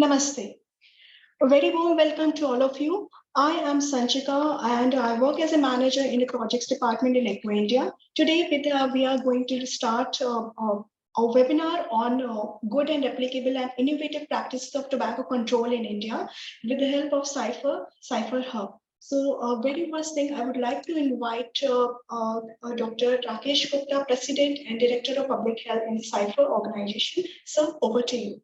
Namaste. A very warm welcome to all of you. I am Sanchika and I work as a manager in the projects department in Eco India. Today we are going to start a webinar on good and applicable and innovative practices of tobacco control in India with the help of Sipher Hub. So very first thing, I would like to invite Dr. Rakesh Gupta, President and Director of Public Health in the Sipher organization. Sir, over to you.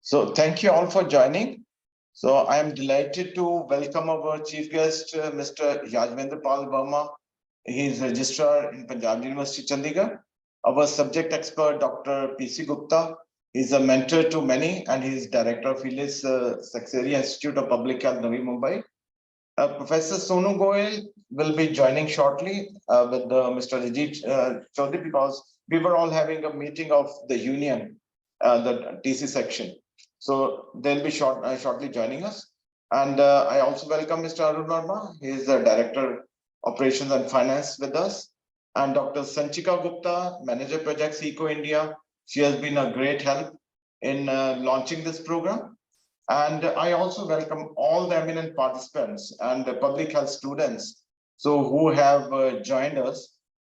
So thank you all for joining. So I am delighted to welcome our chief guest, Mr. Yajvendra Pal Verma. He is Registrar in Panjab University, Chandigarh. Our subject expert, Dr. PC Gupta, is a mentor to many and he is Director of HEALIS, Sekhsaria Institute of Public Health, Navi, Mumbai. Professor Sonu Goyal will be joining shortly with Mr. Rajit Chaudhary because we were all having a meeting of the union, the TC section. So they'll be shortly joining us. And I also welcome Mr. Arun Verma. He is the Director Operations and Finance with us. And Dr. Sanchika Gupta, Manager Projects Eco India. She has been a great help in launching this program. And I also welcome all the eminent participants and the public health students who have joined us.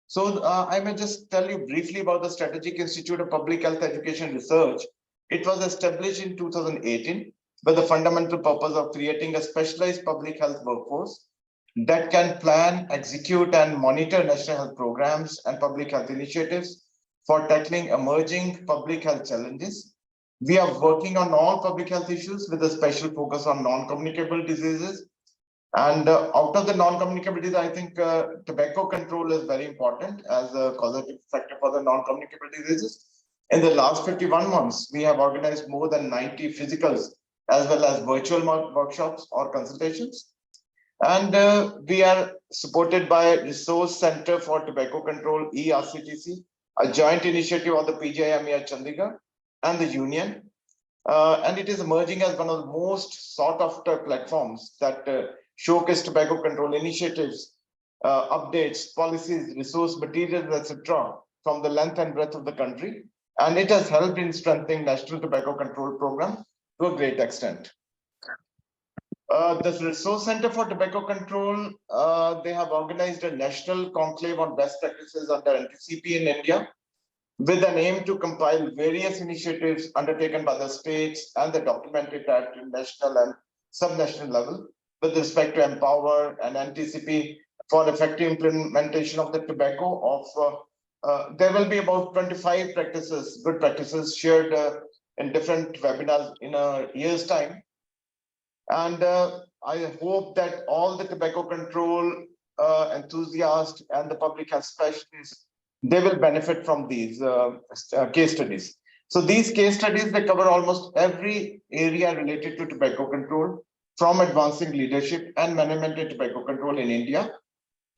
So I may just tell you briefly about the Strategic Institute of Public Health Education Research. It was established in 2018 with the fundamental purpose of creating a specialized public health workforce that can plan, execute, and monitor national health programs and public health initiatives for tackling emerging public health challenges. We are working on all public health issues with a special focus on non-communicable diseases. And out of the non-communicable diseases, I think tobacco control is very important as a causative factor for the non-communicable diseases. In the last 51 months, we have organized more than 90 physicals as well as virtual workshops or consultations. And we are supported by Resource Center for Tobacco Control, ERCTC, a joint initiative of the PGIMER Chandigarh and the union. And it is emerging as one of the most sought after platforms that showcase tobacco control initiatives, updates, policies, resource materials, etc., from the length and breadth of the country. And it has helped in strengthening national tobacco control program to a great extent. The Resource Center for Tobacco Control, they have organized a national conclave on best practices under NTCP in India, with an aim to compile various initiatives undertaken by the states and the documented at national and sub-national level with respect to empower and NTCP for effective implementation of the tobacco. There will be about 25 practices, good practices shared in different webinars in a year's time. And I hope that all the tobacco control enthusiasts and the public health specialists, they will benefit from these case studies. So these case studies, they cover almost every area related to tobacco control, from advancing leadership and management in tobacco control in India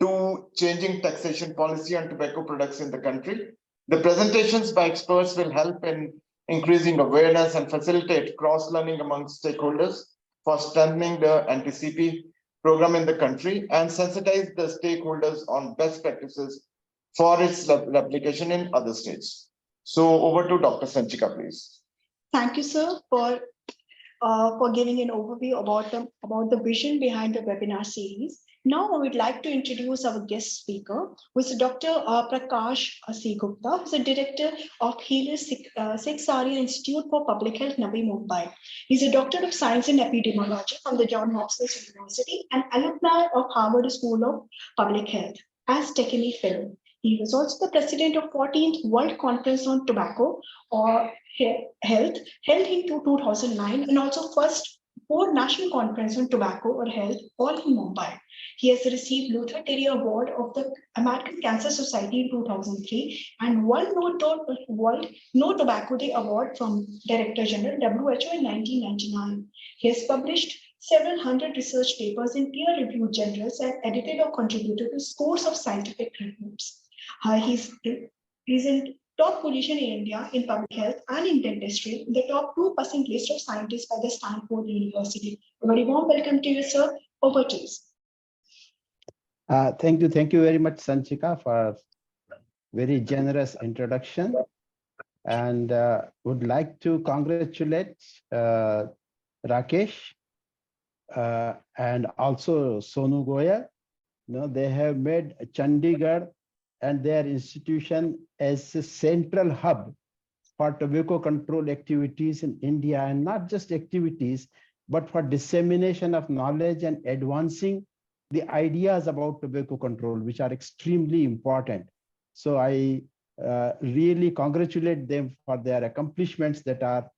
to changing taxation policy on tobacco products in the country. The presentations by experts will help in increasing awareness and facilitate cross-learning among stakeholders for strengthening the NTCP program in the country and sensitize the stakeholders on best practices for its replication in other states. So over to Dr. Sanchika, please. Thank you, sir, for giving an overview about the vision behind the webinar series. Now I would like to introduce our guest speaker, who is Dr. Prakash C. Gupta, who is the Director of HEALIS Sekhsaria Institute for Public Health, Navi, Mumbai. He's a Doctor of Science in Epidemiology from the Johns Hopkins University and alumni of Harvard School of Public Health as Takemi Fellow. He was also the president of 14th World Conference on Tobacco or Health, held in 2009, and also first 4 National Conference on Tobacco or Health, all in Mumbai. He has received Luther Terry Award of the American Cancer Society in 2003 and World No Tobacco Day Award from Director General WHO in 1999. He has published several hundred research papers in peer-reviewed journals and edited or contributed to scores of scientific reviews. He's in top position in India in public health and in dentistry, in the top 2% list of scientists by the Stanford University. A very warm welcome to you, sir. Over to you. Thank you very much, Sanchika, for very generous introduction. and would like to congratulate Rakesh and also Sonu Goya. They have made Chandigarh and their institution as a central hub for tobacco control activities in India, and not just activities, but for dissemination of knowledge and advancing the ideas about tobacco control, which are extremely important. So I really congratulate them for their accomplishments that have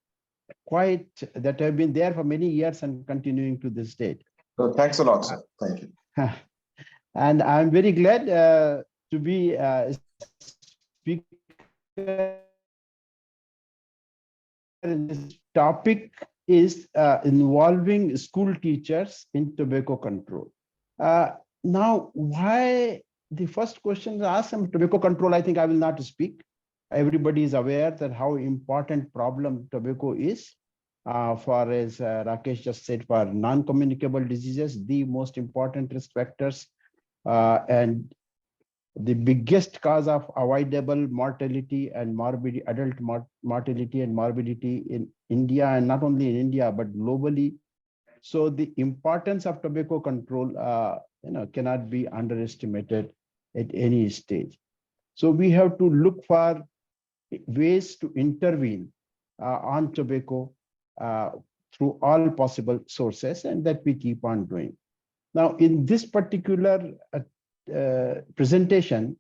been there for many years and continuing to this date. So thanks a lot, sir. Thank you. And I'm very glad to be speaker. This topic is involving school teachers in tobacco control. Now, why the first question is asked on tobacco control, I think I will not speak. Everybody is aware that how important problem tobacco is for, as Rakesh just said, for non-communicable diseases, the most important risk factors and the biggest cause of avoidable mortality and morbidity, adult mortality and morbidity in India, and not only in India, but globally. So the importance of tobacco control cannot be underestimated at any stage. So we have to look for ways to intervene on tobacco through all possible sources, and that we keep on doing. Now, in this particular presentation,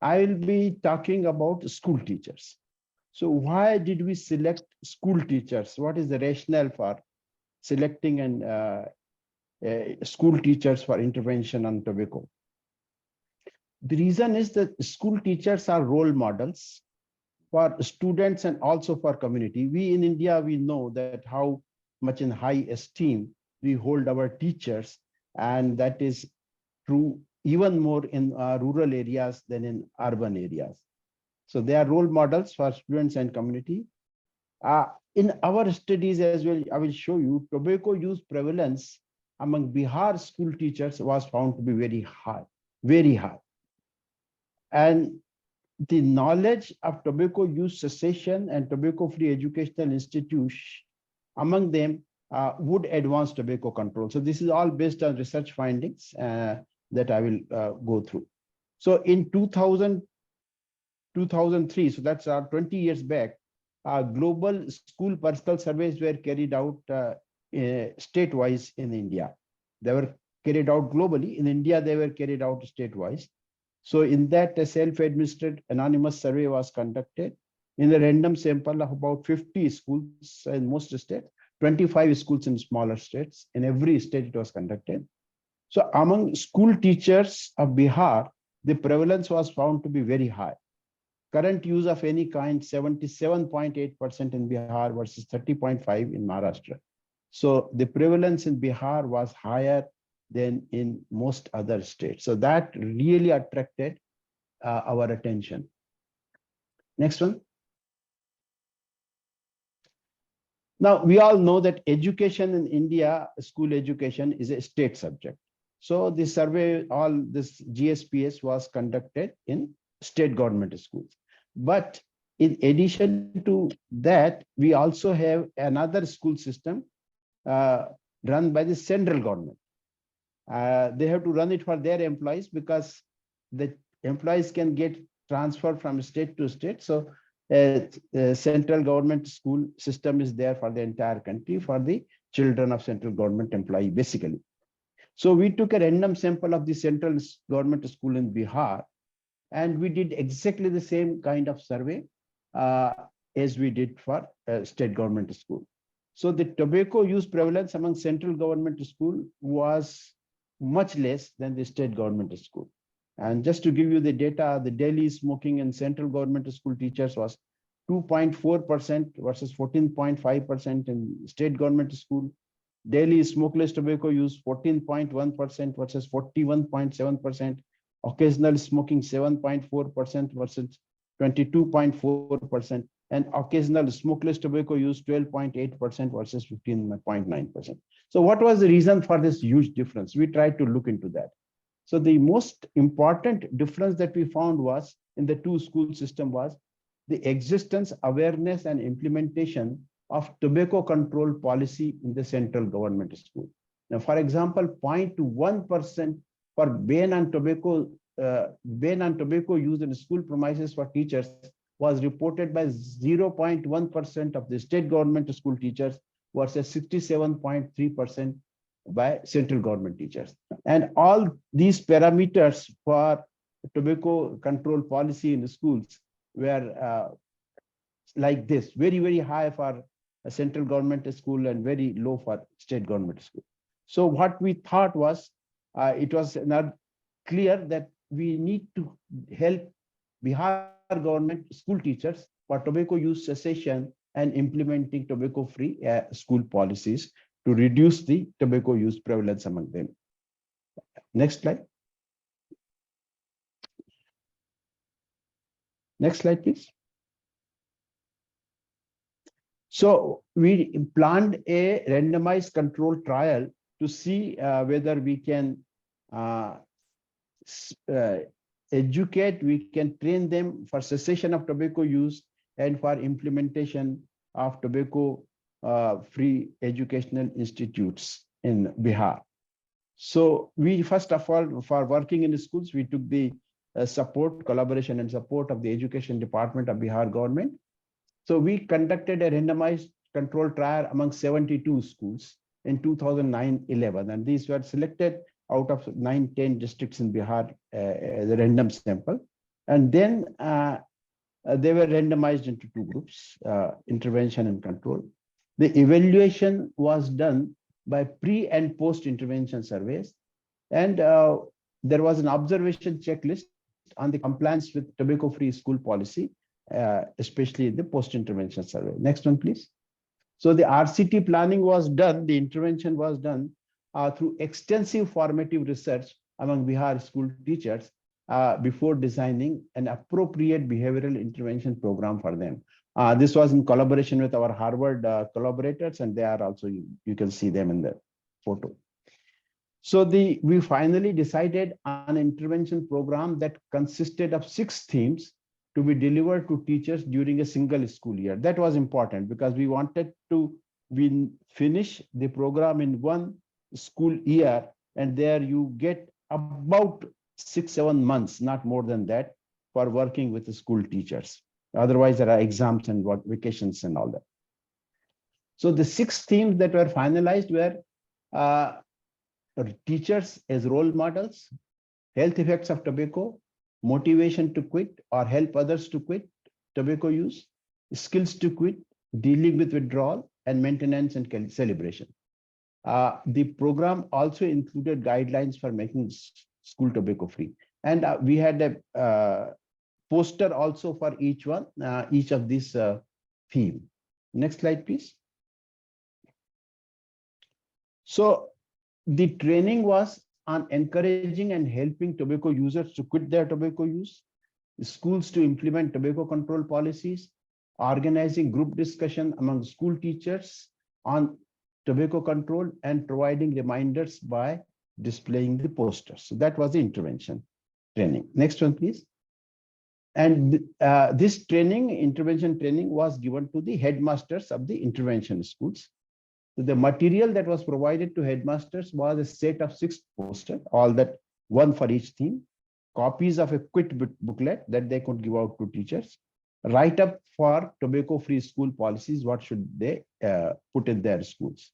I will be talking about school teachers. So why did we select school teachers? What is the rationale for selecting school teachers for intervention on tobacco? The reason is that school teachers are role models for students and also for community. We in India, we know that how much in high esteem we hold our teachers, and that is true even more in rural areas than in urban areas. So they are role models for students and community. In our studies as well, I will show you tobacco use prevalence among Bihar school teachers was found to be very high, very high. And the knowledge of tobacco use cessation and tobacco-free educational institutes among them would advance tobacco control. So this is all based on research findings that I will go through. So in 2003, so that's 20 years back, global school personal surveys were carried out state-wise in India. They were carried out globally. In India, they were carried out state-wise. So in that, a self-administered anonymous survey was conducted in a random sample of about 50 schools in most states, 25 schools in smaller states. In every state, it was conducted. So among school teachers of Bihar, the prevalence was found to be very high. Current use of any kind, 77.8% in Bihar versus 30.5% in Maharashtra. So the prevalence in Bihar was higher than in most other states. So that really attracted our attention. Next one. Now, we all know that education in India, school education, is a state subject. So the survey, all this GSPS was conducted in state government schools. But in addition to that, we also have another school system run by the central government. They have to run it for their employees because the employees can get transferred from state to state. So central government school system is there for the entire country for the children of central government employee, basically. So we took a random sample of the central government school in Bihar, and we did exactly the same kind of survey as we did for state government school. So the tobacco use prevalence among central government school was much less than the state government school. And just to give you the data, the daily smoking in central government school teachers was 2.4% versus 14.5% in state government school. Daily smokeless tobacco use 14.1% versus 41.7%. Occasional smoking 7.4% versus 22.4%. And occasional smokeless tobacco use 12.8% versus 15.9%. So what was the reason for this huge difference? We tried to look into that. So the most important difference that we found was in the two school system was the existence, awareness, and implementation of tobacco control policy in the central government school. Now, for example, 0.1% for ban on tobacco use in school premises for teachers was reported by 0.1% of the state government school teachers versus 67.3% by central government teachers. And all these parameters for tobacco control policy in the schools were like this, very, very high for a central government school and very low for state government school. So what we thought was, it was not clear that we need to help Bihar government school teachers for tobacco use cessation and implementing tobacco-free school policies to reduce the tobacco use prevalence among them. Next slide. Next slide, please. So we planned a randomized control trial to see whether we can educate, we can train them for cessation of tobacco use and for implementation of tobacco free educational institutes in Bihar. So we, first of all, for working in the schools, we took the support, collaboration and support of the education department of Bihar government. So we conducted a randomized control trial among 72 schools in 2009-11, and these were selected out of 9-10 districts in Bihar as a random sample. And then they were randomized into two groups, intervention and control. The evaluation was done by pre and post intervention surveys. And there was an observation checklist on the compliance with tobacco-free school policy, especially in the post-intervention survey. Next one, please. So the RCT planning was done, the intervention was done through extensive formative research among Bihar school teachers before designing an appropriate behavioral intervention program for them. This was in collaboration with our Harvard collaborators, and they are also, you can see them in the photo. So we finally decided on an intervention program that consisted of 6 themes to be delivered to teachers during a single school year. That was important because we wanted to finish the program in one school year, and there you get about 6-7 months, not more than that, for working with the school teachers. Otherwise, there are exams and vacations and all that. So the 6 themes that were finalized were teachers as role models, health effects of tobacco, motivation to quit or help others to quit tobacco use, skills to quit, dealing with withdrawal, and maintenance and celebration. The program also included guidelines for making school tobacco free. And we had a poster also for each one, each of these theme. Next slide, please. So the training was on encouraging and helping tobacco users to quit their tobacco use, schools to implement tobacco control policies, organizing group discussion among school teachers on tobacco control, and providing reminders by displaying the posters. So that was the intervention training. Next one, please. And this training, intervention training, was given to the headmasters of the intervention schools. So the material that was provided to headmasters was a set of 6 posters, all that, one for each theme, copies of a quit booklet that they could give out to teachers, write up for tobacco-free school policies, what should they put in their schools.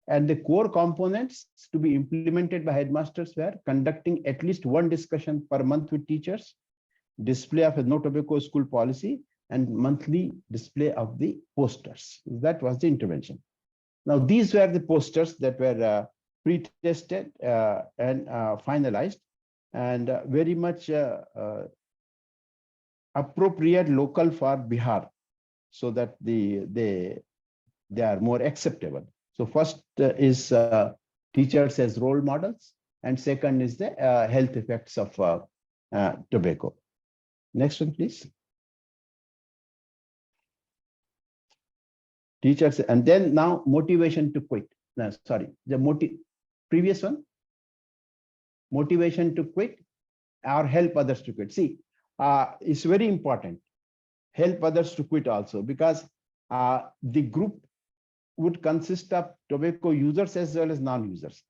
And the core components to be implemented by headmasters were conducting at least 1 discussion per month with teachers, display of a no tobacco school policy, and monthly display of the posters. That was the intervention. Now, these were the posters that were pre-tested and finalized, and very much appropriate local for Bihar, so that they are more acceptable. So first is teachers as role models, and second is the health effects of tobacco. Next one, please. Teachers, and then now motivation to quit. No, sorry, the previous one. Motivation to quit or help others to quit. See, it's very important. help others to quit also, because the group would consist of tobacco users as well as non-users.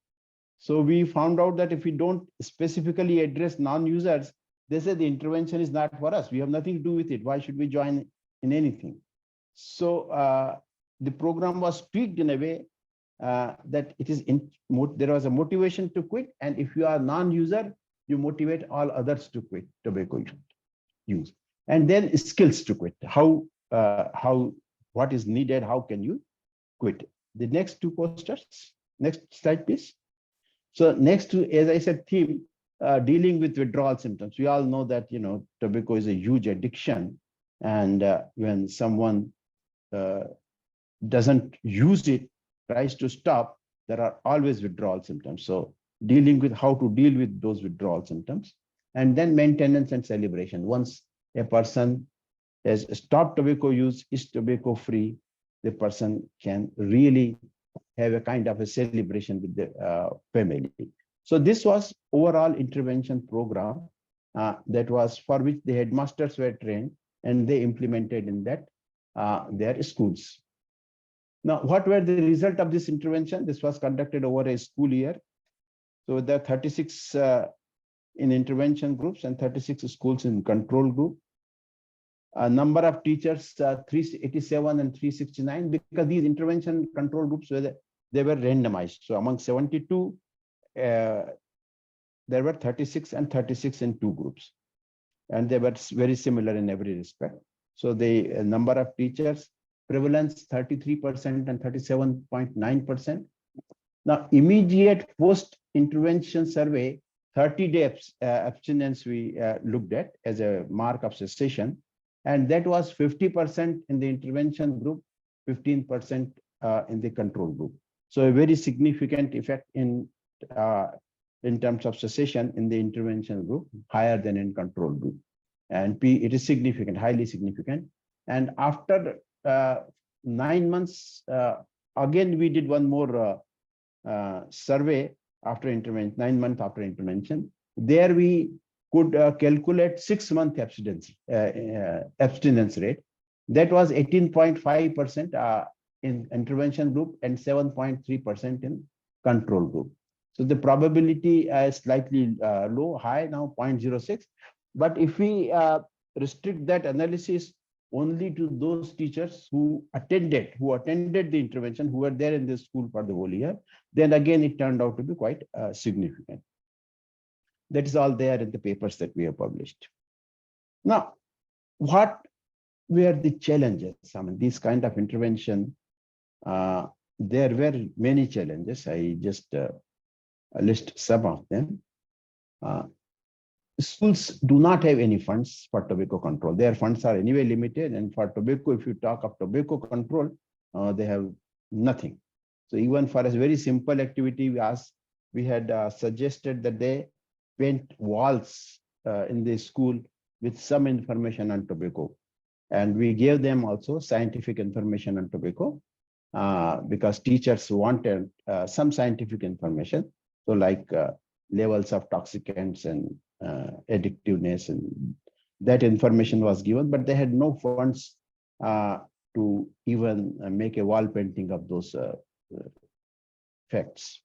So we found out that if we don't specifically address non-users, they say the intervention is not for us. We have nothing to do with it. Why should we join in anything? So the program was tweaked in a way that it is there was a motivation to quit, and if you are non-user, you motivate all others to quit tobacco use, and then skills to quit. What is needed? How can you quit? The next two posters. Next slide, please. So next to, as I said, theme dealing with withdrawal symptoms. We all know that tobacco is a huge addiction, and when someone doesn't use it, tries to stop, there are always withdrawal symptoms. So dealing with how to deal with those withdrawal symptoms, and then maintenance and celebration. Once a person has stopped tobacco use, is tobacco free, the person can really have a kind of a celebration with the family. So this was overall intervention program that was for which the headmasters were trained, and they implemented in that their schools. Now, what were the result of this intervention? This was conducted over a school year. So there are 36 in intervention groups and 36 schools in control group. A number of teachers, 387 and 369, because these intervention control groups they were randomized. So among 72, there were 36 and 36 in two groups, and they were very similar in every respect. So the number of teachers, prevalence 33% and 37.9%. Now, immediate post-intervention survey, 30-day abstinence we looked at as a mark of cessation, and that was 50% in the intervention group, 15% in the control group. So a very significant effect in terms of cessation in the intervention group, higher than in control group. And it is significant, highly significant. And after 9 months, again, we did one more survey after intervention, 9 months after intervention. There we could calculate 6-month abstinence rate. That was 18.5% in intervention group and 7.3% in control group. So the probability is slightly low, high now 0.06. But if we restrict that analysis only to those teachers who attended the intervention, who were there in the school for the whole year, then again it turned out to be quite significant. That is all there in the papers that we have published. Now, what were the challenges? I mean, this kind of intervention, there were many challenges. I just list some of them. Schools do not have any funds for tobacco control. Their funds are anyway limited, and for tobacco, if you talk of tobacco control, they have nothing. So even for a very simple activity, we had suggested that they paint walls in the school with some information on tobacco, and we gave them also scientific information on tobacco because teachers wanted some scientific information. So like levels of toxicants and addictiveness, and that information was given, but they had no funds to even make a wall painting of those facts.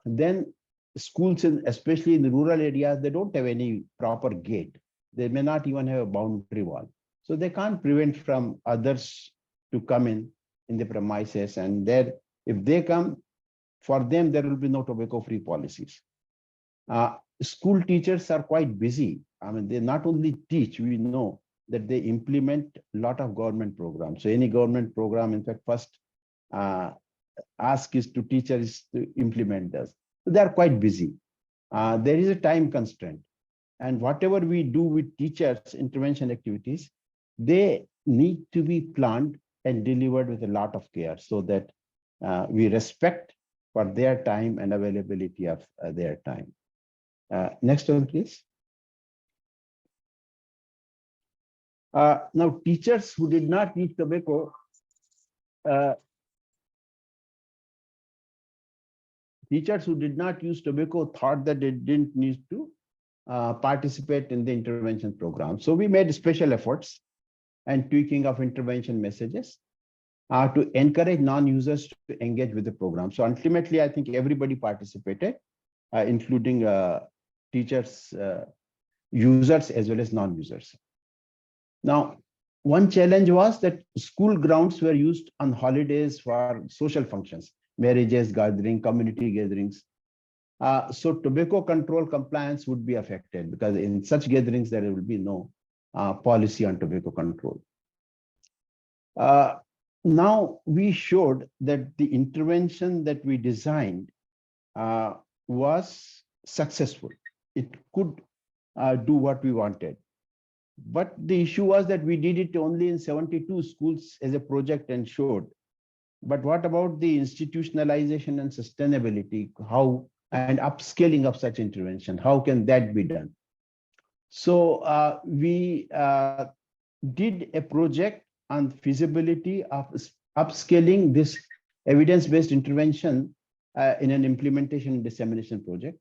Then schools, especially in the rural areas, they don't have any proper gate. They may not even have a boundary wall. So they can't prevent from others to come in the premises, and there, if they come, for them, there will be no tobacco-free policies. School teachers are quite busy. I mean, they not only teach, we know that they implement a lot of government programs. So any government program, in fact, first ask is to teachers to implement this. So they are quite busy. There is a time constraint. And whatever we do with teachers' intervention activities, they need to be planned and delivered with a lot of care so that we respect for their time and availability of their time. Next one, please. Now, teachers who did not use tobacco, thought that they didn't need to participate in the intervention program. So we made special efforts and tweaking of intervention messages to encourage non-users to engage with the program. So ultimately, I think everybody participated, including teachers, users, as well as non-users. Now, one challenge was that school grounds were used on holidays for social functions, marriages, gathering, community gatherings. So tobacco control compliance would be affected because in such gatherings, there will be no policy on tobacco control. Now we showed that the intervention that we designed was successful. It could do what we wanted. But the issue was that we did it only in 72 schools as a project and showed. But what about the institutionalization and sustainability? How and upscaling of such intervention? How can that be done? So we did a project on feasibility of upscaling this evidence-based intervention in an implementation and dissemination project.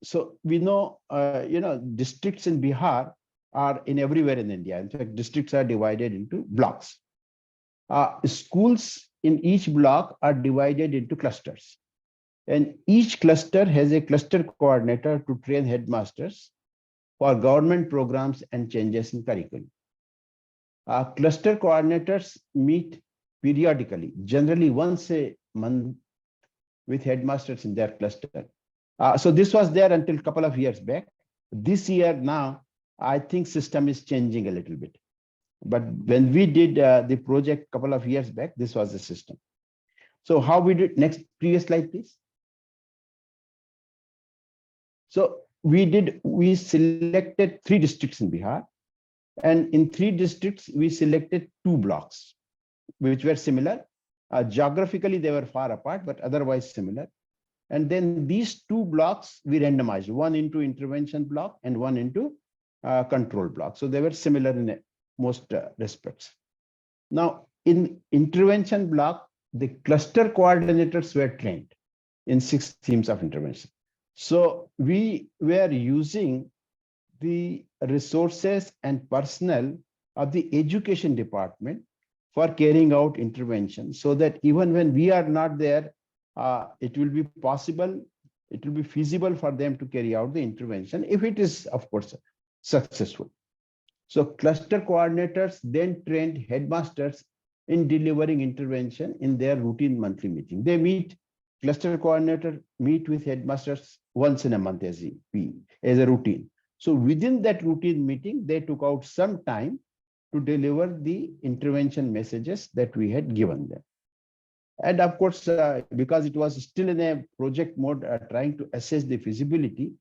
So we know, districts in Bihar are in everywhere in India. In fact, districts are divided into blocks. Schools in each block are divided into clusters. And each cluster has a cluster coordinator to train headmasters for government programs and changes in curriculum. Cluster coordinators meet periodically, generally once a month, with headmasters in their cluster. So this was there until a couple of years back. This year now, I think system is changing a little bit. But when we did the project a couple of years back, this was the system. So how we did, next previous slide, please. So we selected 3 districts in Bihar. And in 3 districts, we selected 2 blocks, which were similar. Geographically, they were far apart, but otherwise similar. And then these 2 blocks, we randomized, one into intervention block and one into control block. So they were similar in most respects. Now, in intervention block, the cluster coordinators were trained in 6 themes of intervention. So we were using the resources and personnel of the education department for carrying out intervention, so that even when we are not there, it will be possible, it will be feasible for them to carry out the intervention if it is, of course, successful. So cluster coordinators then trained headmasters in delivering intervention in their routine monthly meeting. They meet, cluster coordinator meet with headmasters once in a month as a routine. So within that routine meeting, they took out some time to deliver the intervention messages that we had given them. And of course, because it was still in a project mode, trying to assess the feasibility,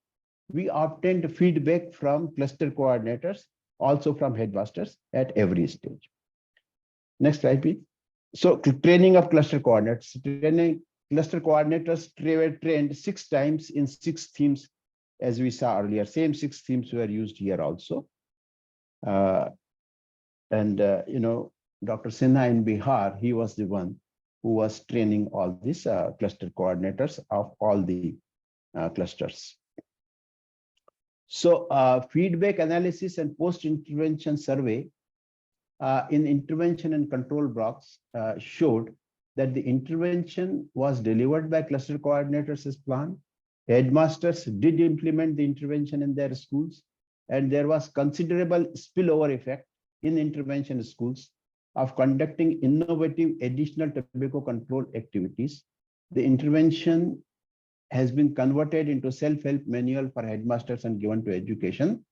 we obtained feedback from cluster coordinators, also from headmasters at every stage. Next slide, please. So training of cluster coordinators. Cluster coordinators were trained 6 times in 6 themes, as we saw earlier. Same 6 themes were used here also. Dr. Sinha in Bihar, he was the one who was training all these cluster coordinators of all the clusters. So feedback analysis and post-intervention survey in intervention and control blocks showed that the intervention was delivered by cluster coordinators as planned. Headmasters did implement the intervention in their schools, and there was considerable spillover effect in intervention schools of conducting innovative additional tobacco control activities. The intervention has been converted into self-help manual for headmasters and given to education.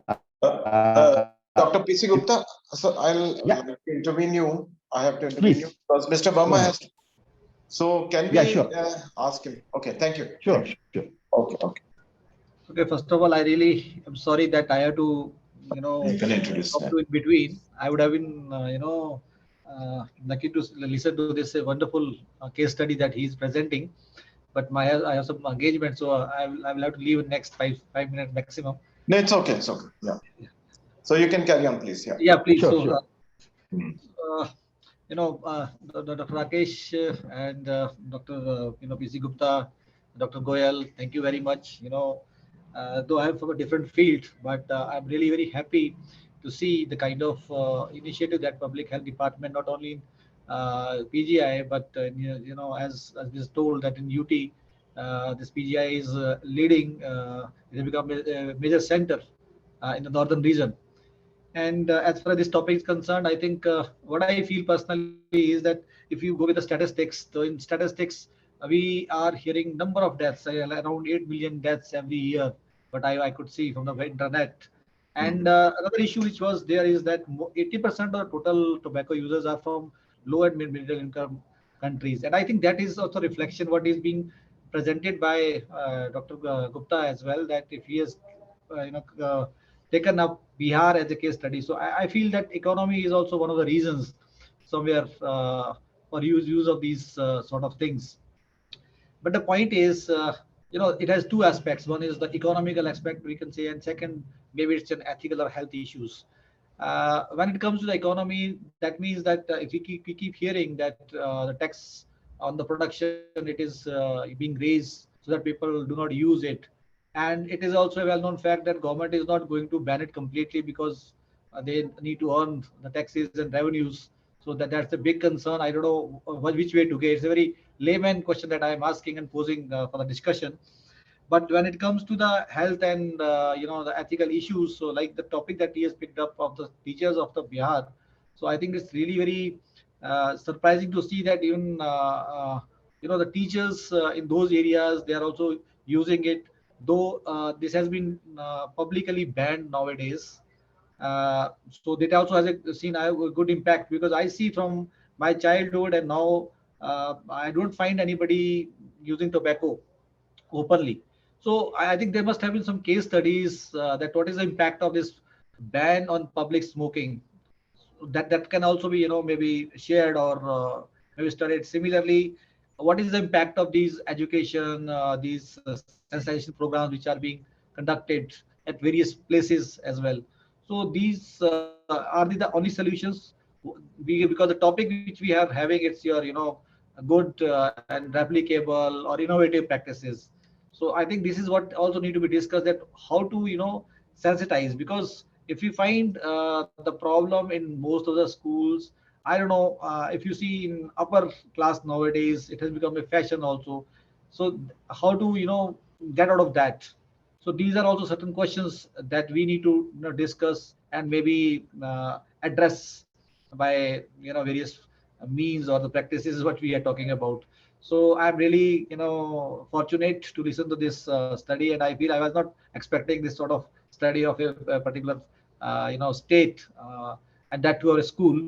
Dr. PC Gupta, so I'll intervene you. I have to intervene you because Mr. Verma has to. So can we ask him? Okay, thank you. Sure. Okay, first of all, I really am sorry that I have to, you can introduce talk to in between. I would have been, lucky to listen to this wonderful case study that he is presenting. But I have some engagement, so I will have to leave in next five minutes maximum. No, it's okay. It's okay. Yeah. So you can carry on, please. Yeah. Yeah, please. Sure. Dr. Rakesh and Dr. PC Gupta, Dr. Goyal, thank you very much. though I'm from a different field, but I'm really very happy to see the kind of initiative that Public Health Department, not only in PGI, but as was told that in UT, this PGI is leading. It has become a major center in the northern region. And as far as this topic is concerned, I think what I feel personally is that if you go with the statistics, so in statistics, we are hearing number of deaths, around 8 million deaths every year, but I could see from the internet. And another issue which was there is that 80% of total tobacco users are from low and middle income countries. And I think that is also reflection what is being presented by Dr. Gupta as well, that if he has taken up Bihar as a case study. So I feel that economy is also one of the reasons somewhere for use of these sort of things. But the point is, it has two aspects. One is the economical aspect, we can say, and second, maybe it's an ethical or health issues. When it comes to the economy, that means that if we keep hearing that the tax on the production, it is being raised so that people do not use it. And it is also a well-known fact that government is not going to ban it completely because they need to earn the taxes and revenues. So that's a big concern. I don't know which way to get. It's a very layman question that I am asking and posing for the discussion. But when it comes to the health and the ethical issues, so like the topic that he has picked up of the teachers of the Bihar, so I think it's really very surprising to see that even the teachers in those areas, they are also using it, though this has been publicly banned nowadays. So that also has seen a good impact, because I see from my childhood and now I don't find anybody using tobacco openly. So I think there must have been some case studies that what is the impact of this ban on public smoking. That can also be maybe shared or maybe studied. Similarly, what is the impact of these education, these sensitization programs which are being conducted at various places as well. So these are the only solutions. Because the topic which we are having, it's your good and replicable or innovative practices. So I think this is what also need to be discussed, that how to sensitize. Because if you find the problem in most of the schools, I don't know, if you see in upper class nowadays, it has become a fashion also. So how to get out of that? So these are also certain questions that we need to discuss and maybe address by various means or the practices what we are talking about. So I'm really fortunate to listen to this study, and I feel I was not expecting this sort of study of a particular state, and that to our school.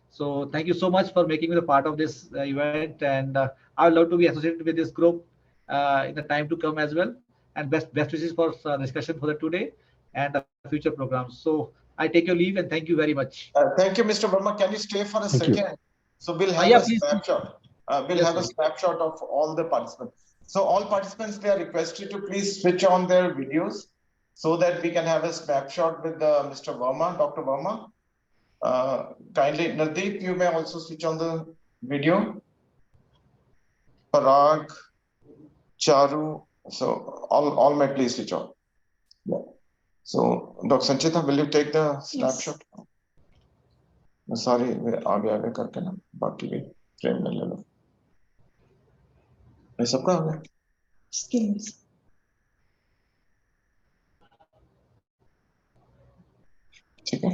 So thank you so much for making me a part of this event, and I would love to be associated with this group in the time to come as well. And best wishes for discussion for the today and the future programs. So I take your leave and thank you very much. Thank you, Mr. Verma. Can you stay for a Thank you. second? So we'll have Yeah, a please. snapshot. We'll Yes, have a sir. snapshot of all the participants. So all participants, they are requested to please switch on their videos so that we can have a snapshot with Mr. Verma, Dr. Verma. Kindly, Nadeep, you may also switch on the video. Parag, Charu, so all may please switch on. Yeah. So, Dr. Sanchita, will you take the snapshot? Sorry, आगे करके ना बाकी भी frame में ले लो। ये सबका हो गया? ठीक है?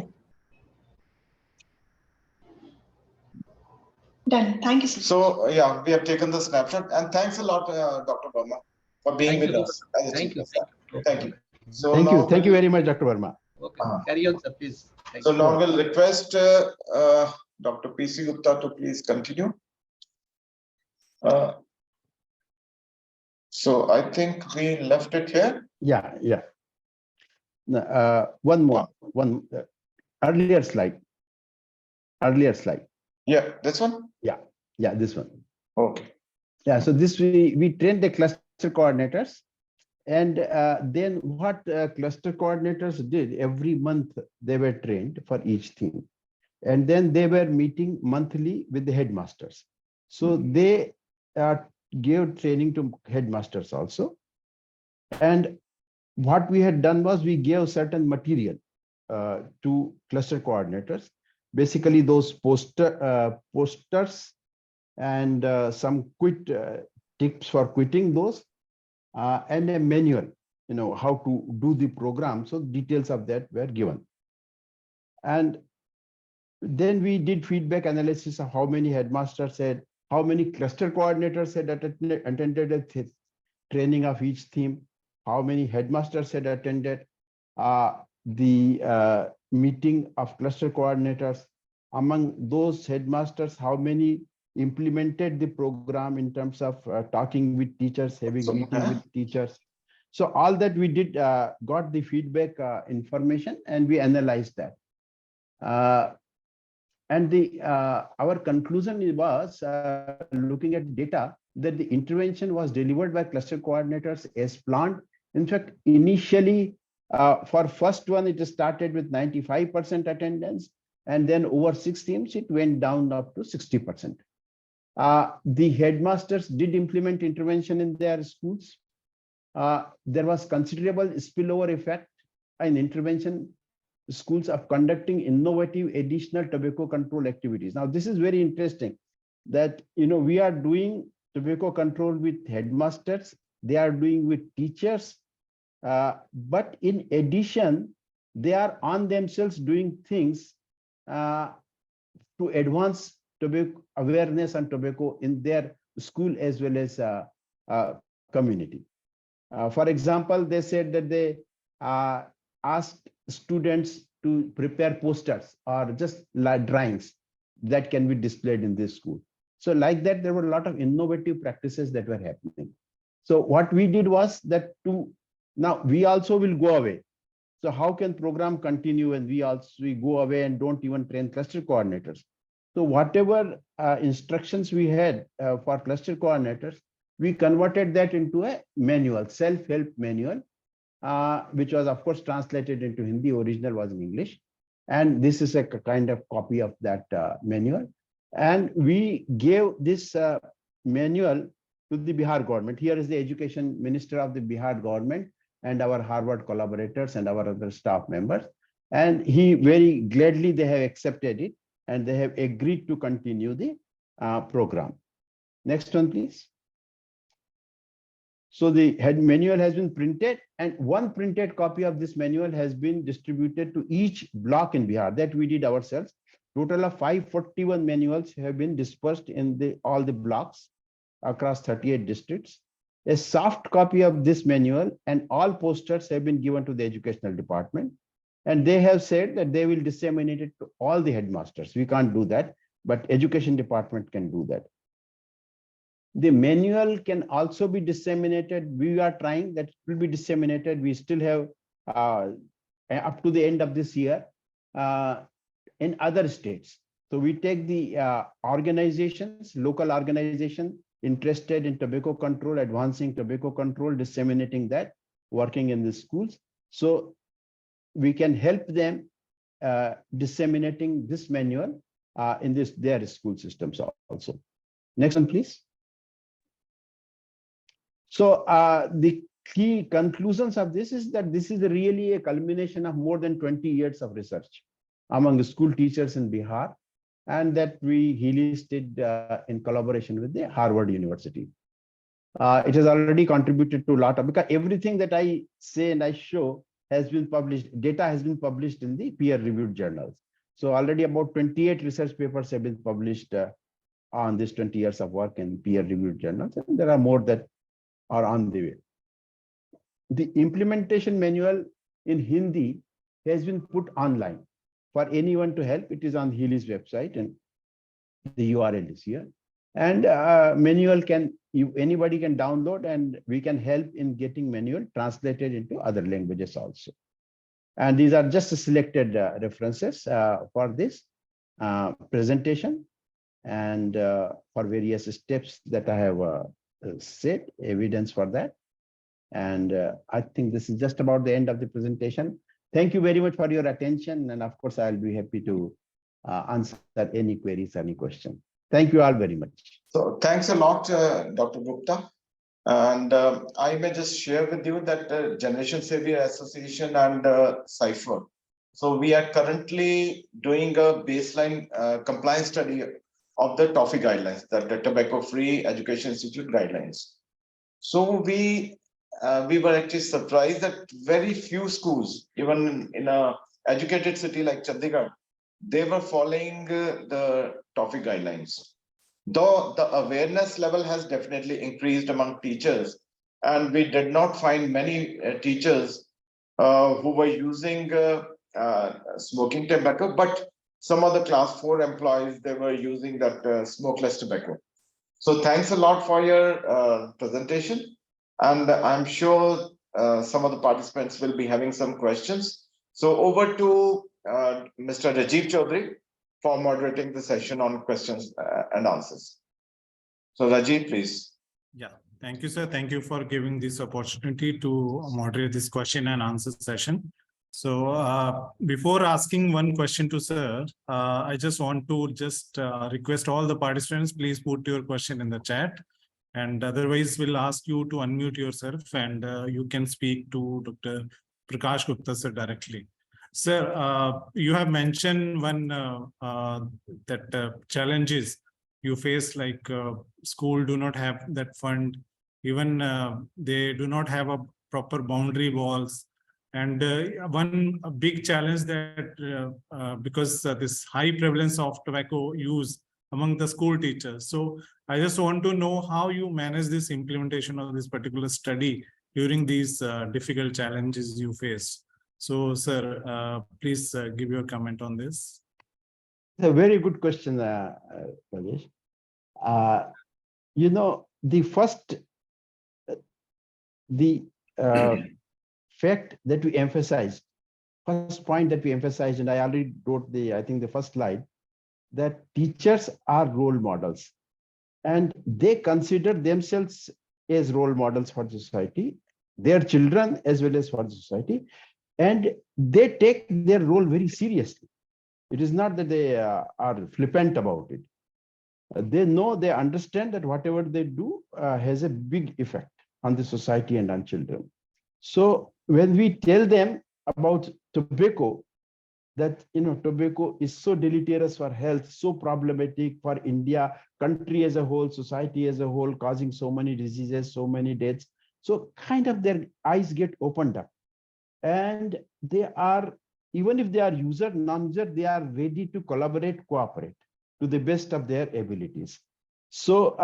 Done. Thank you, sir. So yeah, we have taken the snapshot, and thanks a lot, Dr. Verma, for being with us as a chief guest. Thank you. So Thank you very much, Dr. Verma. Okay, carry on, sir, please. Thank so you. now we'll request Dr. PC Gupta to please continue. So I think we left it here. Yeah. One more, earlier slide. Yeah, this one? Yeah, this one. Okay. Yeah, so this we trained the cluster coordinators, and then what cluster coordinators did, every month they were trained for each thing, and then they were meeting monthly with the headmasters. So they gave training to headmasters also, and what we had done was we gave certain material to cluster coordinators, basically those posters and some tips for quitting those, and a manual, how to do the program. So details of that were given. And then we did feedback analysis of how many headmasters said, how many cluster coordinators had attended a training of each theme, how many headmasters had attended the meeting of cluster coordinators. Among those headmasters, how many implemented the program in terms of talking with teachers, having meeting with teachers. So all that we did, got the feedback information, and we analyzed that. And our conclusion was, looking at data, that the intervention was delivered by cluster coordinators as planned. In fact, initially, for first one, it started with 95% attendance, and then over 6 themes, it went down up to 60%. The headmasters did implement intervention in their schools. There was considerable spillover effect in intervention schools of conducting innovative additional tobacco control activities. Now, this is very interesting that, we are doing tobacco control with headmasters, they are doing with teachers, but in addition, they are on themselves doing things to advance tobacco awareness on tobacco in their school as well as community. For example, they said that they asked students to prepare posters or just drawings that can be displayed in this school. So like that, there were a lot of innovative practices that were happening. So what we did was that now we also will go away. So how can program continue when we go away and don't even train cluster coordinators? So whatever instructions we had for cluster coordinators, we converted that into a manual, self-help manual, which was of course translated into Hindi. Original was in English. And this is a kind of copy of that manual. And we gave this manual to the Bihar government. Here is the education minister of the Bihar government and our Harvard collaborators and our other staff members. And he very gladly, they have accepted it and they have agreed to continue the program. Next one, please. So the manual has been printed, and one printed copy of this manual has been distributed to each block in Bihar. That we did ourselves. Total of 541 manuals have been dispersed in all the blocks across 38 districts. A soft copy of this manual and all posters have been given to the educational department. And they have said that they will disseminate it to all the headmasters. We can't do that, but education department can do that. The manual can also be disseminated. We are trying that it will be disseminated. We still have up to the end of this year in other states. So we take the organizations, local organization interested in tobacco control, advancing tobacco control, disseminating that, working in the schools. So we can help them disseminating this manual in their school systems also. Next one, please. So the key conclusions of this is that this is really a culmination of more than 20 years of research among the school teachers in Bihar, and that we HEALIS did in collaboration with the Harvard University. It has already contributed to a lot of, because everything that I say and I show has been published, data has been published in the peer-reviewed journals. So already about 28 research papers have been published on this 20 years of work in peer-reviewed journals, and there are more that are on the way. The implementation manual in Hindi has been put online for anyone to help. It is on HEALIS website and the URL is here. And manual anybody can download, and we can help in getting manual translated into other languages also. And these are just selected references for this presentation and for various steps that I have said, evidence for that. And I think this is just about the end of the presentation. Thank you very much for your attention. And of course, I'll be happy to answer any queries, any questions. Thank you all very much. So thanks a lot, Dr. Gupta. And I may just share with you that Generation Savior Association and Sipher. So we are currently doing a baseline compliance study of the TOFI guidelines, the Tobacco Free Education Institute guidelines. So we were actually surprised that very few schools, even in a educated city like Chandigarh, they were following the TOFI guidelines. Though the awareness level has definitely increased among teachers, and we did not find many teachers who were using smoking tobacco, but some of the class 4 employees, they were using that smokeless tobacco. So thanks a lot for your presentation. And I'm sure some of the participants will be having some questions. So over to Mr. Rajiv Chaudhary for moderating the session on questions and answers. So Rajiv, please. Yeah, thank you, sir. Thank you for giving this opportunity to moderate this question and answer session. So before asking one question to sir, I just want to request all the participants, please put your question in the chat. And otherwise, we'll ask you to unmute yourself and you can speak to Dr. Prakash Gupta sir directly. Sir, you have mentioned one that challenges you face, like school do not have that fund, even they do not have a proper boundary walls. And one big challenge that because this high prevalence of tobacco use among the school teachers. So I just want to know how you manage this implementation of this particular study during these difficult challenges you face. So, sir, please give your comment on this. It's a very good question, Rajesh. You know, the first, fact that we emphasized, first point that we emphasized, and I already wrote I think the first slide, that teachers are role models and they consider themselves as role models for the society, their children as well as for the society, and they take their role very seriously. It is not that they are flippant about it. They know, they understand that whatever they do has a big effect on the society and on children. So when we tell them about tobacco, that tobacco is so deleterious for health, so problematic for India, country as a whole, society as a whole, causing so many diseases, so many deaths. So kind of their eyes get opened up. And they are, even if they are user, non-user, they are ready to collaborate, cooperate to the best of their abilities. So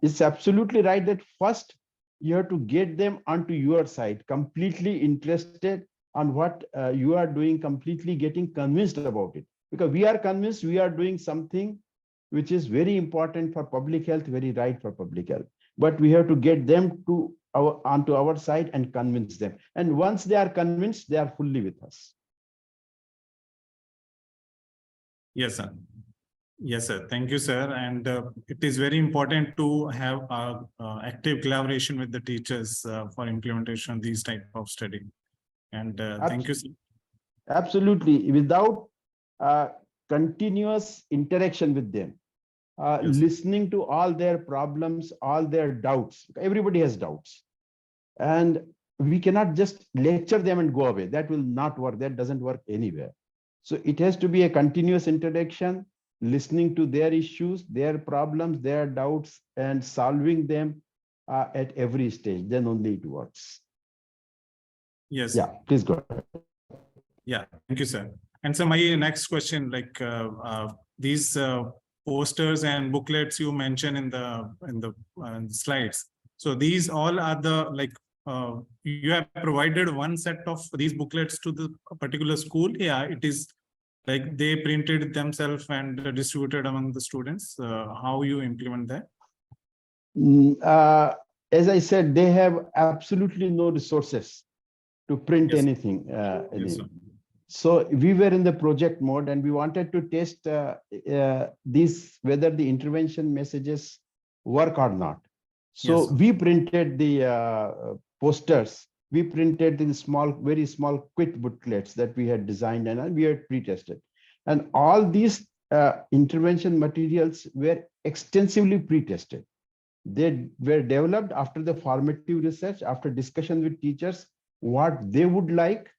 it's absolutely right that first you have to get them onto your side, completely interested on what you are doing, completely getting convinced about it. Because we are convinced we are doing something which is very important for public health, very right for public health. But we have to get them to onto our side and convince them. And once they are convinced, they are fully with us. Yes, sir. Yes, sir. Thank you, sir. And it is very important to have active collaboration with the teachers for implementation of these type of study. And thank you, sir. Absolutely. Without continuous interaction with them, yes, listening to all their problems, all their doubts. Everybody has doubts. And we cannot just lecture them and go away. That will not work. That doesn't work anywhere. So it has to be a continuous interaction, listening to their issues, their problems, their doubts, and solving them at every stage. Then only it works. Yes. Yeah, please go ahead. Yeah, thank you, sir. And so my next question, like these posters and booklets you mentioned in the slides. So these all are the you have provided one set of these booklets to the particular school. Yeah, it is like they printed themselves and distributed among the students. How you implement that? As I said, they have absolutely no resources to print anything. Yes, so we were in the project mode and we wanted to test these, whether the intervention messages work or not. So we printed the posters. We printed the small, very small quick booklets that we had designed and we had pre-tested. And all these intervention materials were extensively pre-tested. They were developed after the formative research, after discussion with teachers, what they would like,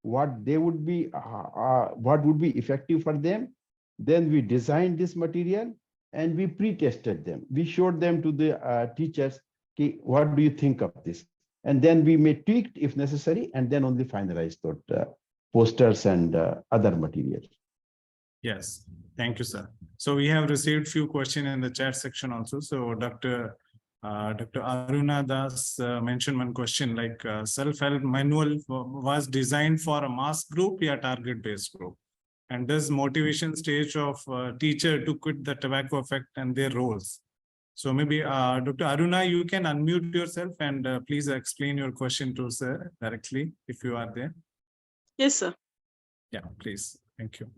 what they would be, what would be effective for them. Then we designed this material and we pre-tested them. We showed them to the teachers, okay, what do you think of this? And then we may tweak if necessary, and then only finalize those posters and other materials. Yes, thank you, sir. So we have received few questions in the chat section also. So Dr. Aruna Das mentioned one question like self-help manual was designed for a mass group or target-based group. And does motivation stage of teacher to quit the tobacco effect and their roles? So maybe Dr. Aruna, you can unmute yourself and please explain your question to sir directly if you are there. Yes, sir. Yeah, please. Thank you.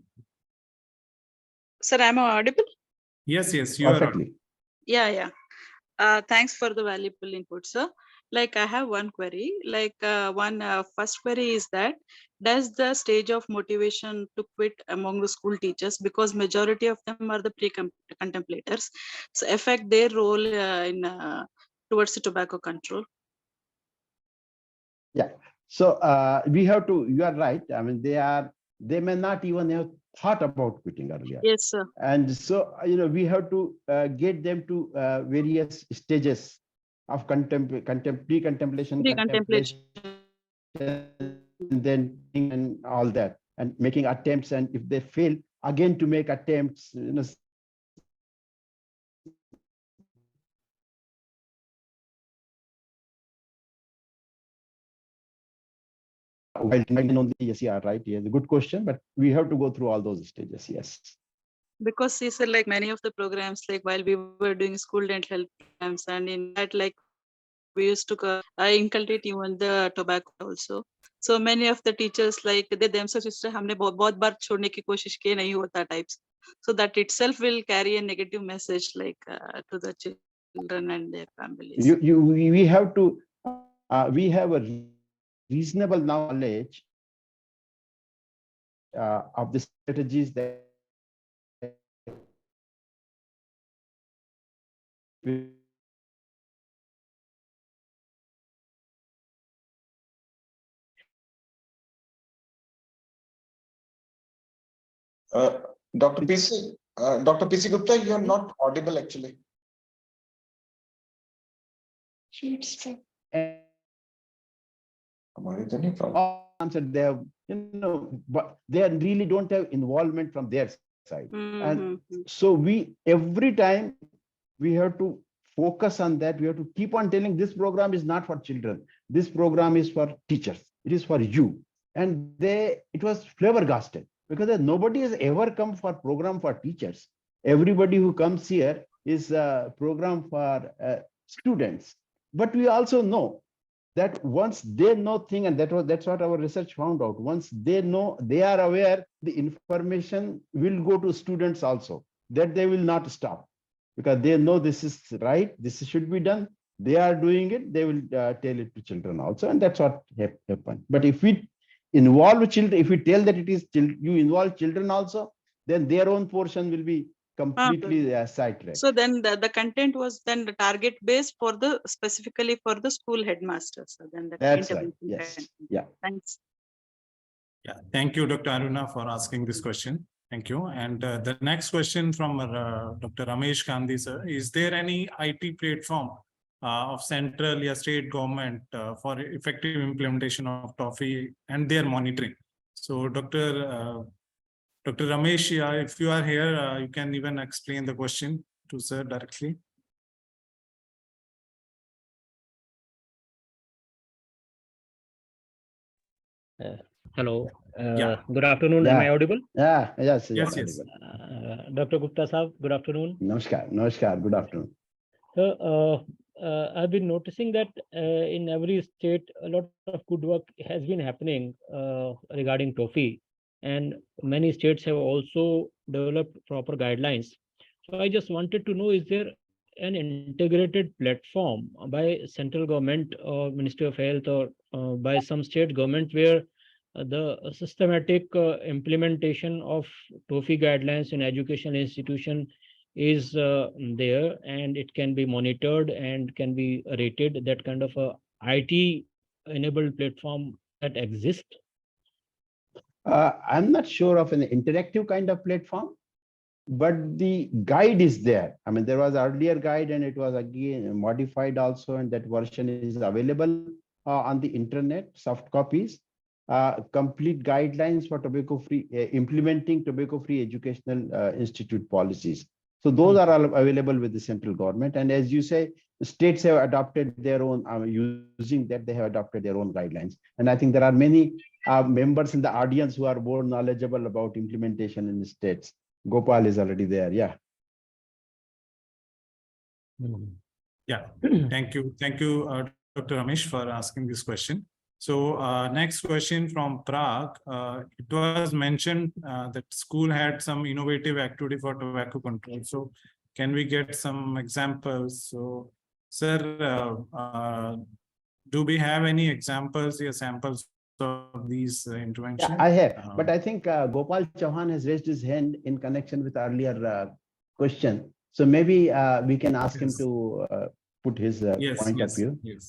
Sir, am I audible? Yes, yes, you are audible. Perfectly. Yeah. Thanks for the valuable input, sir. Like I have one query, like first query is that, does the stage of motivation to quit among the school teachers, because majority of them are the pre-contemplators, so affect their role in towards the tobacco control? Yeah. So we have to, you are right. I mean, they may not even have thought about quitting earlier. Yes, sir. And so, we have to get them to various stages of pre-contemplation, Pre-contemplation. and then and all that, and making attempts. And if they fail, again to make attempts, while only, yes, yeah, right. Yeah, a good question, but we have to go through all those stages. Yes. Because he said, like many of the programs, like while we were doing school dental health programs, and in that, like we used to inculcate even the tobacco also. So many of the teachers, like they themselves used to, हमने बहुत बार छोड़ने की कोशिश की, नहीं होता types. So that itself will carry a negative message, like to the children and their families. We have to, we have a reasonable knowledge of the strategies that Dr. PC Gupta, you are not audible actually. answered, they have, but they really don't have involvement from their side. And so every time we have to focus on that. We have to keep on telling this program is not for children. This program is for teachers. It is for you. And it was flabbergasted because nobody has ever come for program for teachers. Everybody who comes here is a program for students. But we also know that once they know thing, and that's what our research found out. Once they know, they are aware, the information will go to students also, that they will not stop because they know this is right, this should be done. They are doing it, they will tell it to children also, and that's what happened. But if we involve children, if we tell that it is you involve children also, then their own portion will be completely sidetracked. So then the content was then the target based for the specifically for the school headmasters. So then that's right. Yes. Yeah. Thanks. Yeah. Thank you, Dr. Aruna, for asking this question. Thank you. And the next question from Dr. Ramesh Gandhi, sir. Is there any IT platform of central or state government for effective implementation of TOEFL and their monitoring? So Dr. Ramesh, if you are here, you can even explain the question to sir directly. Hello. Yeah. Good afternoon. Am I audible? Yeah. Yes. Yes. Dr. Gupta Sahab, good afternoon. Namaskar. Good afternoon. So, I've been noticing that in every state, a lot of good work has been happening regarding TOEFL, and many states have also developed proper guidelines. So I just wanted to know, is there an integrated platform by central government or Ministry of Health or by some state government where the systematic implementation of TOEFL guidelines in educational institution is there, and it can be monitored and can be rated. That kind of a IT enabled platform that exists. I'm not sure of an interactive kind of platform, but the guide is there. I mean, there was earlier guide and it was again modified also, and that version is available on the internet, soft copies, complete guidelines for tobacco-free, implementing tobacco-free educational institute policies. So those are all available with the central government. And as you say, states have adopted their own, using that, they have adopted their own guidelines. And I think there are many members in the audience who are more knowledgeable about implementation in the states. Gopal is already there. Yeah. Yeah. Thank you. Thank you, Dr. Ramesh, for asking this question. So next question from Prague. It was mentioned that school had some innovative activity for tobacco control. So can we get some examples? So, sir, do we have any examples or samples of these interventions? Yeah, I have, but I think Gopal Chauhan has raised his hand in connection with earlier question. So maybe we can ask him to put his point of view. Yes.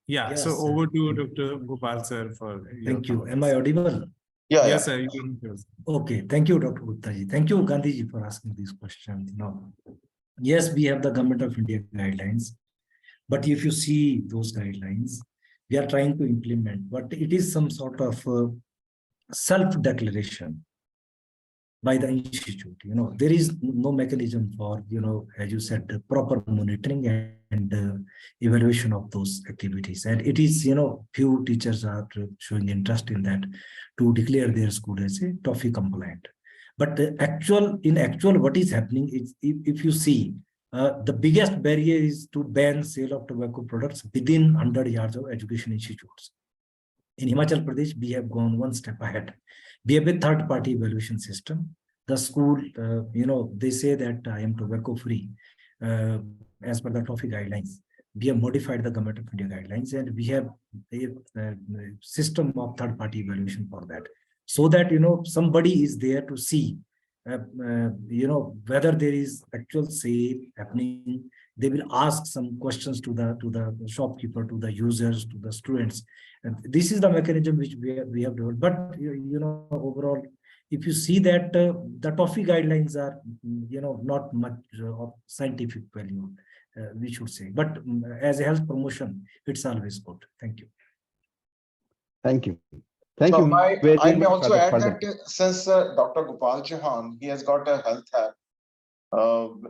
Yeah, so over to Dr. Gopal sir for Thank you. Am I audible? Yeah, yes, sir. You can. Okay, thank you, Dr. Gupta-ji. Thank you, Gandhiji, for asking this question. Yes, we have the Government of India guidelines, but if you see those guidelines, we are trying to implement, but it is some sort of self-declaration by the institute. There is no mechanism for, as you said, the proper monitoring and evaluation of those activities. And it is, few teachers are showing interest in that to declare their school as a TOFI compliant. But in actual, what is happening is, if you see, the biggest barrier is to ban sale of tobacco products within 100 yards of education institutes. In Himachal Pradesh, we have gone one step ahead. We have a third-party evaluation system. The school, they say that I am tobacco free as per the TOFI guidelines. We have modified the Government of India guidelines, and we have a system of third-party evaluation for that. So that, somebody is there to see, whether there is actual sale happening. They will ask some questions to the shopkeeper, to the users, to the students. And this is the mechanism which we have developed. But overall, if you see that the TOFI guidelines are not much of scientific value, we should say. But as a health promotion, it's always good. Thank you. Thank you. Thank so you. I may also add that since Dr. Gopal Chauhan, he has got a health app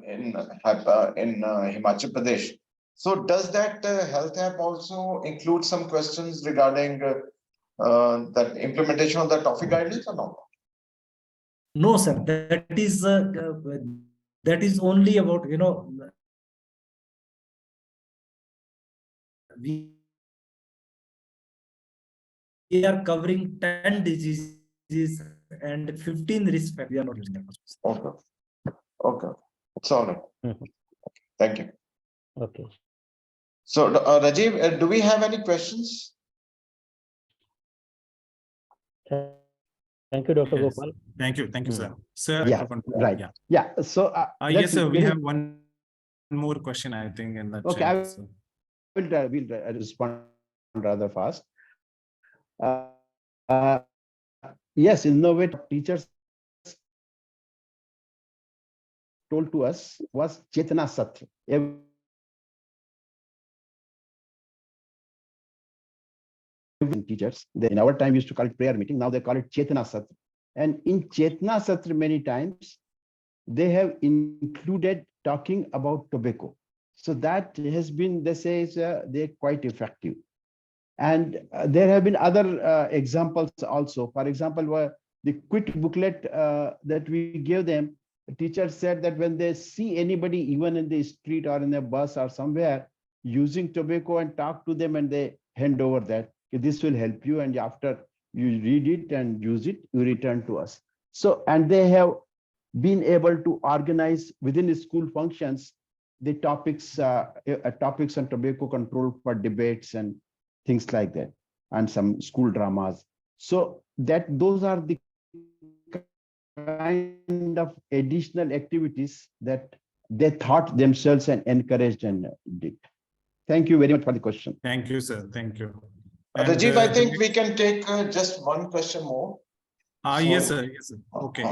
in Himachal Pradesh. So does that health app also include some questions regarding the implementation of the TOFI guidelines or not? No, sir. That is only about, we are covering 10 diseases and 15 risk factors. We are not using that. Okay. It's all right. Thank you. Okay. So, Rajiv, do we have any questions? Thank you, Dr. Gopal. Thank you, sir. Sir, Yeah, right. Yeah. So, yes, sir. We have one more question, I think, in the okay, chat. I will respond rather fast. Yes, innovative teachers told to us was Chetna Satra. Teachers, they, in our time, used to call it prayer meeting. Now they call it Chetna Satra. And in Chetna Satra, many times they have included talking about tobacco. So that has been, they say, they're quite effective. And there have been other examples also. For example, the quit booklet that we gave them, the teacher said that when they see anybody, even in the street or in a bus or somewhere, using tobacco, and talk to them, and they hand over that, this will help you. And after you read it and use it, you return to us. So, and they have been able to organize within the school functions the topics on tobacco control for debates and things like that, and some school dramas. So that those are the kind of additional activities that they thought themselves and encouraged and did. Thank you very much for the question. Thank you, sir. Thank you. Rajiv, I think we can take just one question more. Yes, sir. Yes, sir. Okay.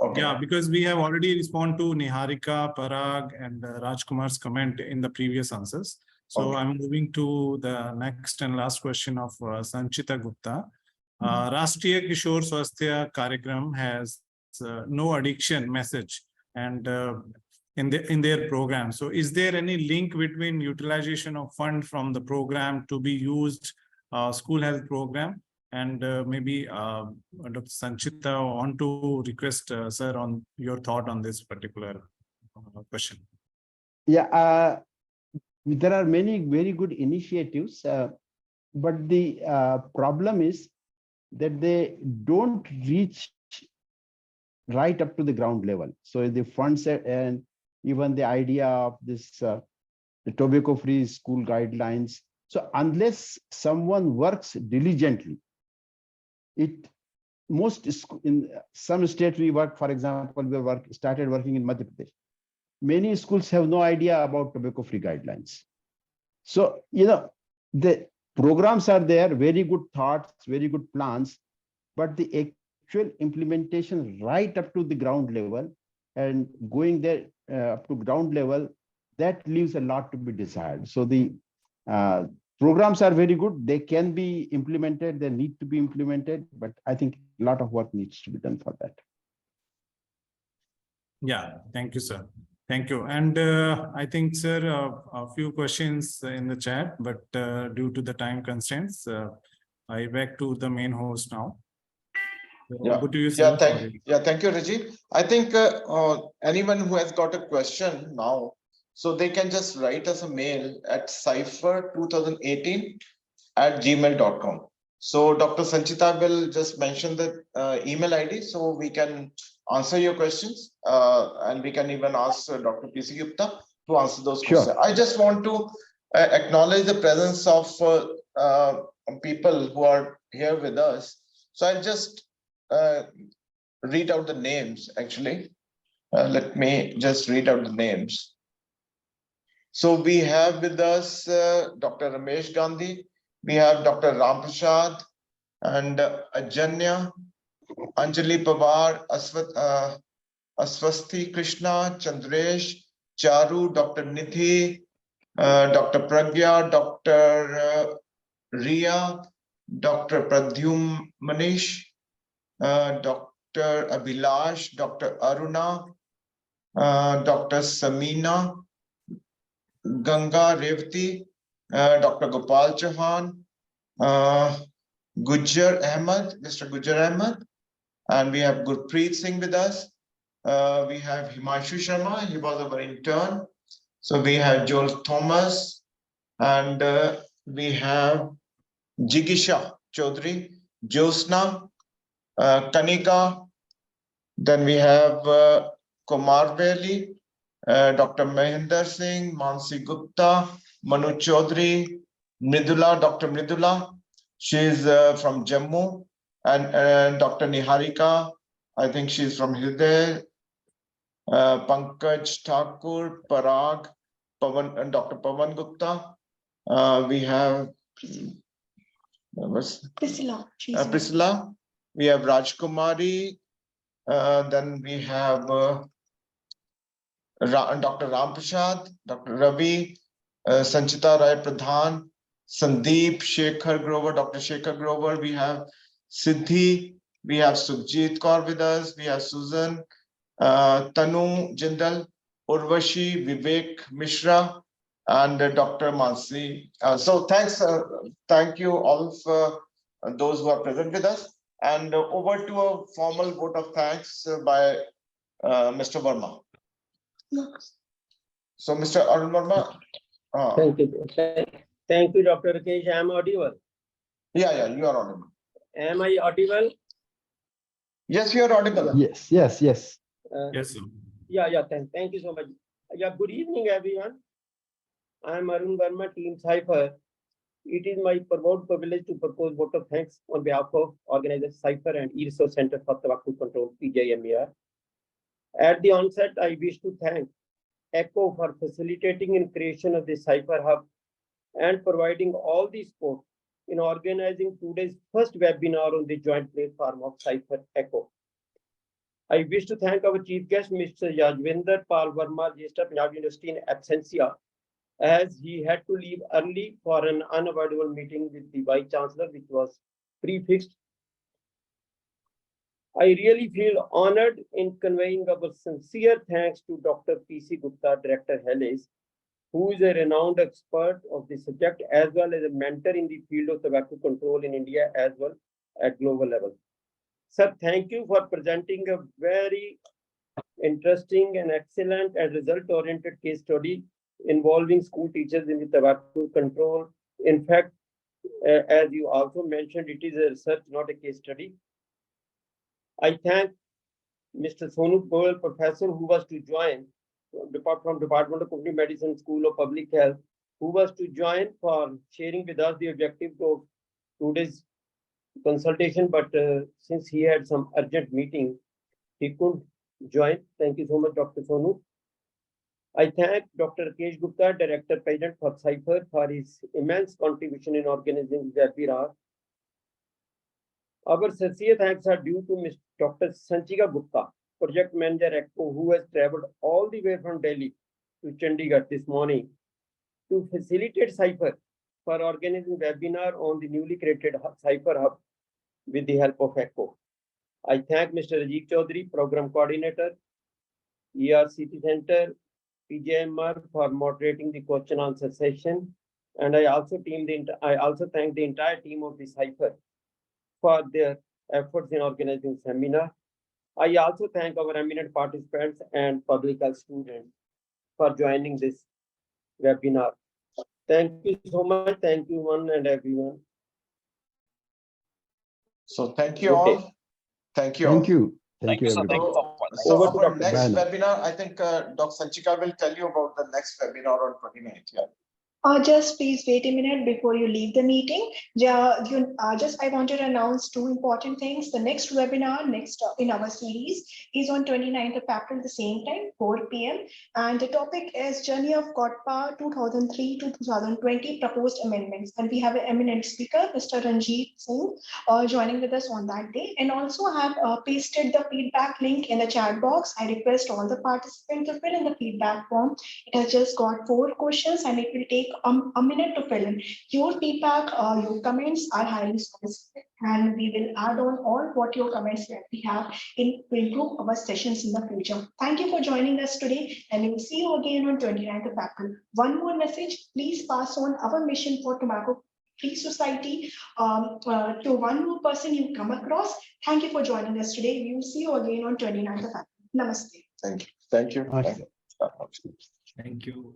Okay. Yeah, because we have already responded to Niharika, Parag, and Rajkumar's comment in the previous answers. So Okay. I'm moving to the next and last question of Sanchita Gupta. Rashtriya Kishore Swasthya Karyakram has no addiction message and in their program. So is there any link between utilization of fund from the program to be used school health program? And maybe Dr. Sanchita, I want to request, sir, on your thought on this particular question. Yeah, there are many very good initiatives, but the problem is that they don't reach right up to the ground level. So the funds and even the idea of this the tobacco-free school guidelines. So unless someone works diligently, in some states we work, for example, started working in Madhya Pradesh. Many schools have no idea about tobacco-free guidelines. So, the programs are there, very good thoughts, very good plans, but the actual implementation right up to the ground level and going there up to ground level, that leaves a lot to be desired. So the programs are very good. They can be implemented. They need to be implemented, but I think a lot of work needs to be done for that. Yeah, thank you, sir. Thank you. And I think, sir, a few questions in the chat, but due to the time constraints, I back to the main host now. Yeah. Over to you, sir. Thank you, Rajiv. I think anyone who has got a question now, so they can just write us a mail at sipher2018@gmail.com. So Dr. Sanchita will just mention the email ID so we can answer your questions and we can even ask Dr. PC Gupta to answer those questions. I just want to acknowledge the presence of people who are here with us. So I'll just read out the names actually. Let me just read out the names. So we have with us Dr. Ramesh Gandhi, we have Dr. Ramprasad and Ajanya, Anjali Pawar, Aswasti Krishna, Chandresh, Charu, Dr. Nidhi, Dr. Pragya, Dr. Ria, Dr. Pradyum Manish, Dr. Abhilash, Dr. Aruna, Dr. Samina, Ganga Revati, Dr. Gopal Chauhan, Gujjar Ahmed, Mr. Gujjar Ahmed, and we have Gurpreet Singh with us. We have Himanshu Sharma, he was our intern. So we have Joel Thomas, and we have Jigisha Chaudhary, Josna, Kanika. Then we have Kumar Veli, Dr. Mahinder Singh, Mansi Gupta, Manu Chaudhary, Mridula, Dr. Mridula. She's from Jammu, and Dr. Niharika, I think she's from Hriday, Pankaj Thakur, Parag, Pavan, and Dr. Pavan Gupta. We have Priscilla. We have Rajkumari. Then we have Dr. Ramprasad, Dr. Ravi, Sanchita Rai Pradhan, Sandeep Shekhar Grover, Dr. Shekhar Grover. We have Siddhi. We have Sukhjit Kaur with us. We have Susan, Tanu Jindal, Urvashi, Vivek Mishra, and Dr. Mansi. So thank you all for those who are present with us. And over to a formal vote of thanks by Mr. Verma. So, Mr. Arun Verma. Thank you. Thank you, Dr. Rakesh. I am audible. Yeah, you are audible. Am I audible? Yes, you are audible. Yes. Yes, sir. Yeah. Thank you so much. Yeah, good evening, everyone. I am Arun Verma, Team Sipher. it is my proud privilege to propose vote of thanks on behalf of organizers Sipher and E-Resource Center for Tobacco Control, PJMER. At the onset, I wish to thank ECHO for facilitating in creation of the Sipher Hub and providing all the support in organizing today's first webinar on the joint platform of Sipher ECHO. I wish to thank our chief guest, Mr. Yajvinder Pal Verma, Registrar, Panjab University in absentia, as he had to leave early for an unavoidable meeting with the Vice Chancellor, which was prefixed. I really feel honored in conveying our sincere thanks to Dr. P.C. Gupta, Director-HEALIS, who is a renowned expert of the subject as well as a mentor in the field of tobacco control in India as well at global level. Sir, thank you for presenting a very interesting and excellent and result-oriented case study involving school teachers in the tobacco control. In fact, as you also mentioned, it is a research, not a case study. I thank Mr. Sonu Goel, professor, who was to join from Department of Community Medicine, School of Public Health, who was to join for sharing with us the objective of today's consultation, but since he had some urgent meeting, he couldn't join. Thank you so much, Dr. Sonu. I thank Dr. Rakesh Gupta, Director President for Sipher, for his immense contribution in organizing the webinar. Our sincere thanks are due to Ms. Dr. Sanchika Gupta, Project Manager ECHO, who has traveled all the way from Delhi to Chandigarh this morning to facilitate Sipher for organizing webinar on the newly created Sipher Hub with the help of ECHO. I thank Mr. Rajiv Chaudhary, Program Coordinator, ERCT Center, PJMR, for moderating the question answer session. And I also thank the entire team of the Sipher for their efforts in organizing seminar. I also thank our eminent participants and public health students for joining this webinar. Thank you so much. Thank you, one and everyone. So thank you all. Thank you all. Thank you. Thank you, So, everybody. so Over to our Dr. next Bye now. webinar, I think Dr. Sanchika will tell you about the next webinar on 29th. Yeah. Just please wait a minute before you leave the meeting. I wanted to announce two important things. The next webinar, in our series, is on 29th of April, the same time, 4 p.m. And the topic is Journey of COTPA 2003 to 2020 Proposed Amendments. And we have an eminent speaker, Mr. Ranjit Singh, joining with us on that day. And also have pasted the feedback link in the chat box. I request all the participants to fill in the feedback form. It has just got 4 questions and it will take a minute to fill in. Your feedback, your comments are highly specific, and we will add on all what your comments that we have to improve our sessions in the future. Thank you for joining us today, and we will see you again on 29th of April. One more message, please pass on our mission for tobacco-free society to one more person you come across. Thank you for joining us today. We will see you again on 29th of April. Namaste. Thank you. Thank you. Awesome. Thank you.